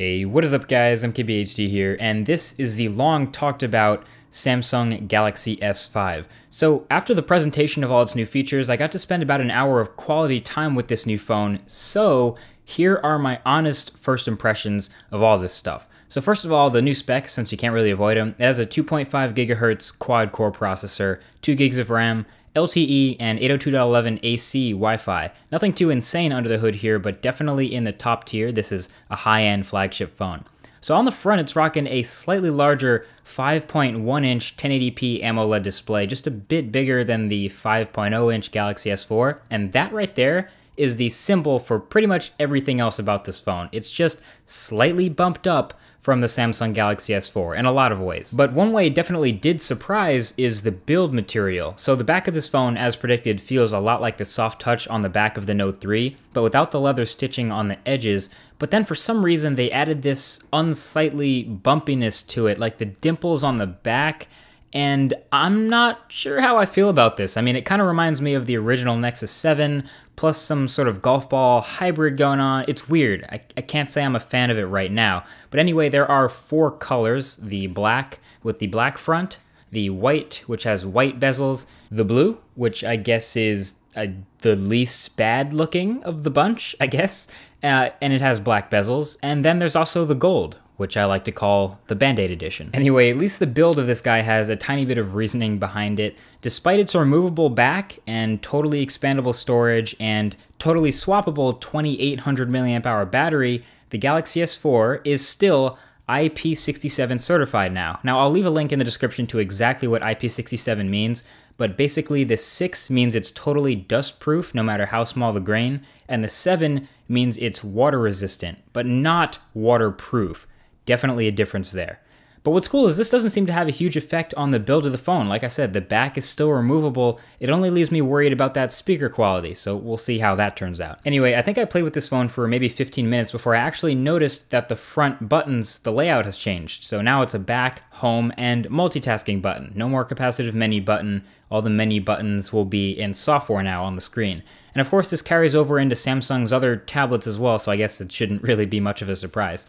Hey, what is up guys, MKBHD here, and this is the long talked about Samsung Galaxy S5. So after the presentation of all its new features, I got to spend about an hour of quality time with this new phone, so here are my honest first impressions of all this stuff. So first of all, the new specs, since you can't really avoid them, it has a 2.5 gigahertz quad-core processor, 2 gigs of RAM, LTE, and 802.11 AC Wi-Fi. Nothing too insane under the hood here, but definitely in the top tier. This is a high-end flagship phone. So on the front, it's rocking a slightly larger 5.1-inch 1080p AMOLED display, just a bit bigger than the 5.0-inch Galaxy S4, and that right there is the symbol for pretty much everything else about this phone. It's just slightly bumped up from the Samsung Galaxy S4 in a lot of ways. But one way it definitely did surprise is the build material. So the back of this phone, as predicted, feels a lot like the soft touch on the back of the Note 3, but without the leather stitching on the edges. But then for some reason they added this unsightly bumpiness to it, like the dimples on the back, and I'm not sure how I feel about this. I mean, it kind of reminds me of the original Nexus 7, plus some sort of golf ball hybrid going on. It's weird. I can't say I'm a fan of it right now. But anyway, there are 4 colors: the black with the black front, the white, which has white bezels, the blue, which I guess is the least bad looking of the bunch, I guess, and it has black bezels, and then there's also the gold, which I like to call the Band-Aid edition. Anyway, at least the build of this guy has a tiny bit of reasoning behind it. Despite its removable back and totally expandable storage and totally swappable 2800 mAh battery, the Galaxy S4 is still IP67 certified now. Now, I'll leave a link in the description to exactly what IP67 means, but basically the 6 means it's totally dust-proof no matter how small the grain, and the 7 means it's water-resistant, but not waterproof. Definitely a difference there. But what's cool is this doesn't seem to have a huge effect on the build of the phone. Like I said, the back is still removable. It only leaves me worried about that speaker quality, so we'll see how that turns out. Anyway, I think I played with this phone for maybe 15 minutes before I actually noticed that the front buttons, the layout has changed. So now it's a back, home, and multitasking button. No more capacitive menu button. All the menu buttons will be in software now on the screen. And of course, this carries over into Samsung's other tablets as well, so I guess it shouldn't really be much of a surprise.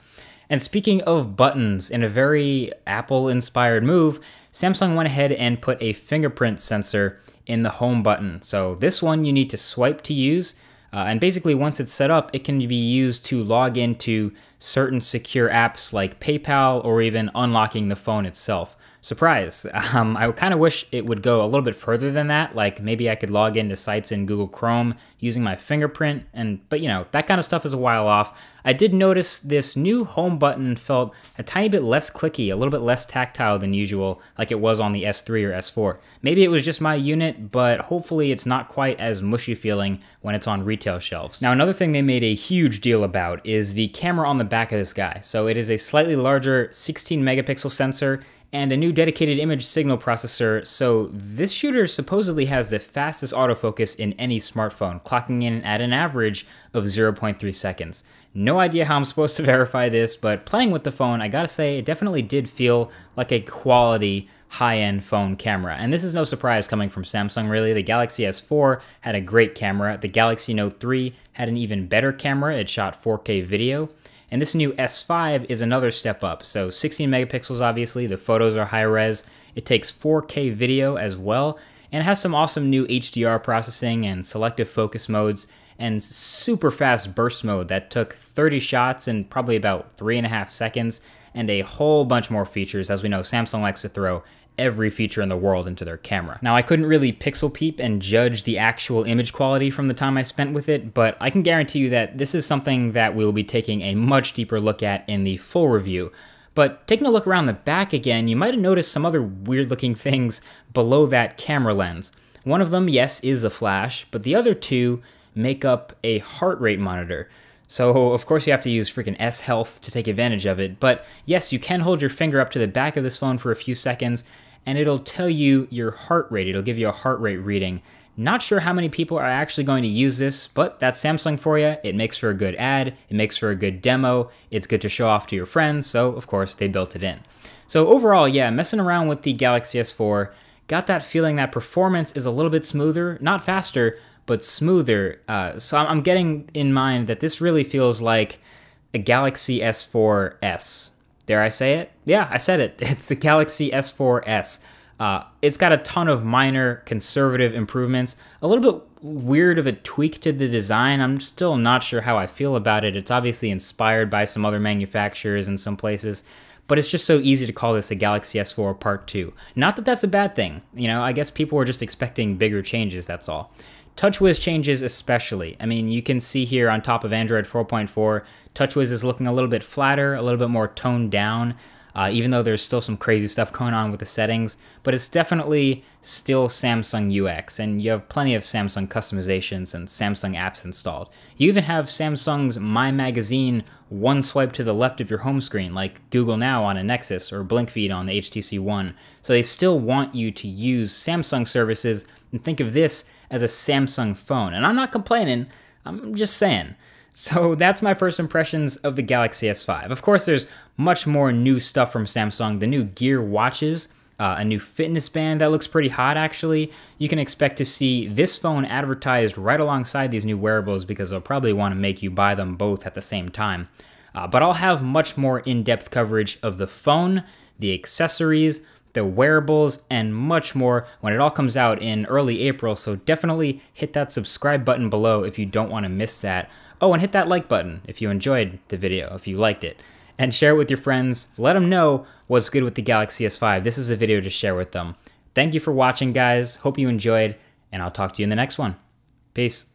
And speaking of buttons, in a very Apple-inspired move, Samsung went ahead and put a fingerprint sensor in the home button. So this one you need to swipe to use, and basically once it's set up, it can be used to log into certain secure apps like PayPal or even unlocking the phone itself. Surprise. I kind of wish it would go a little bit further than that, like maybe I could log into sites in Google Chrome using my fingerprint, but you know, that kind of stuff is a while off. I did notice this new home button felt a tiny bit less clicky, a little bit less tactile than usual, like it was on the S3 or S4. Maybe it was just my unit, but hopefully it's not quite as mushy feeling when it's on retail shelves. Now, another thing they made a huge deal about is the camera on the back of this guy. So it is a slightly larger 16 megapixel sensor and a new dedicated image signal processor, so this shooter supposedly has the fastest autofocus in any smartphone, clocking in at an average of 0.3 seconds. No idea how I'm supposed to verify this, but playing with the phone, I gotta say, it definitely did feel like a quality high-end phone camera. And this is no surprise coming from Samsung, really. The Galaxy S4 had a great camera. The Galaxy Note 3 had an even better camera. It shot 4K video. And this new S5 is another step up. So 16 megapixels, obviously, the photos are high res. It takes 4K video as well, and it has some awesome new HDR processing and selective focus modes and super fast burst mode that took 30 shots in probably about 3.5 seconds, and a whole bunch more features. As we know, Samsung likes to throw every feature in the world into their camera. Now, I couldn't really pixel peep and judge the actual image quality from the time I spent with it, but I can guarantee you that this is something that we'll be taking a much deeper look at in the full review. But taking a look around the back again, you might have noticed some other weird looking things below that camera lens. One of them, yes, is a flash, but the other 2 make up a heart rate monitor. So, of course, you have to use freaking S-Health to take advantage of it. But yes, you can hold your finger up to the back of this phone for a few seconds, and it'll tell you your heart rate. It'll give you a heart rate reading. Not sure how many people are actually going to use this, but that's Samsung for you. It makes for a good ad. It makes for a good demo. It's good to show off to your friends, so, of course, they built it in. So, overall, yeah, messing around with the Galaxy S4, got that feeling that performance is a little bit smoother, not faster, but smoother. So I'm getting in mind that this really feels like a Galaxy S4S. Dare I say it? Yeah, I said it. It's the Galaxy S4S. It's got a ton of minor conservative improvements, a little bit weird of a tweak to the design. I'm still not sure how I feel about it. It's obviously inspired by some other manufacturers in some places, but it's just so easy to call this a Galaxy S4 Part 2. Not that that's a bad thing. You know, I guess people were just expecting bigger changes, that's all. TouchWiz changes especially. I mean, you can see here on top of Android 4.4, TouchWiz is looking a little bit flatter, a little bit more toned down, even though there's still some crazy stuff going on with the settings, but it's definitely still Samsung UX, and you have plenty of Samsung customizations and Samsung apps installed. You even have Samsung's My Magazine one swipe to the left of your home screen, like Google Now on a Nexus or BlinkFeed on the HTC One. So they still want you to use Samsung services and think of this as a Samsung phone. And I'm not complaining, I'm just saying. So that's my first impressions of the Galaxy S5. Of course, there's much more new stuff from Samsung. The new Gear watches, a new fitness band that looks pretty hot actually. You can expect to see this phone advertised right alongside these new wearables because they'll probably want to make you buy them both at the same time. But I'll have much more in-depth coverage of the phone, the accessories, the wearables, and much more when it all comes out in early April, so definitely hit that subscribe button below if you don't want to miss that. Oh, and hit that like button if you enjoyed the video, if you liked it. And share it with your friends. Let them know what's good with the Galaxy S5. This is the video to share with them. Thank you for watching, guys. Hope you enjoyed, and I'll talk to you in the next one. Peace.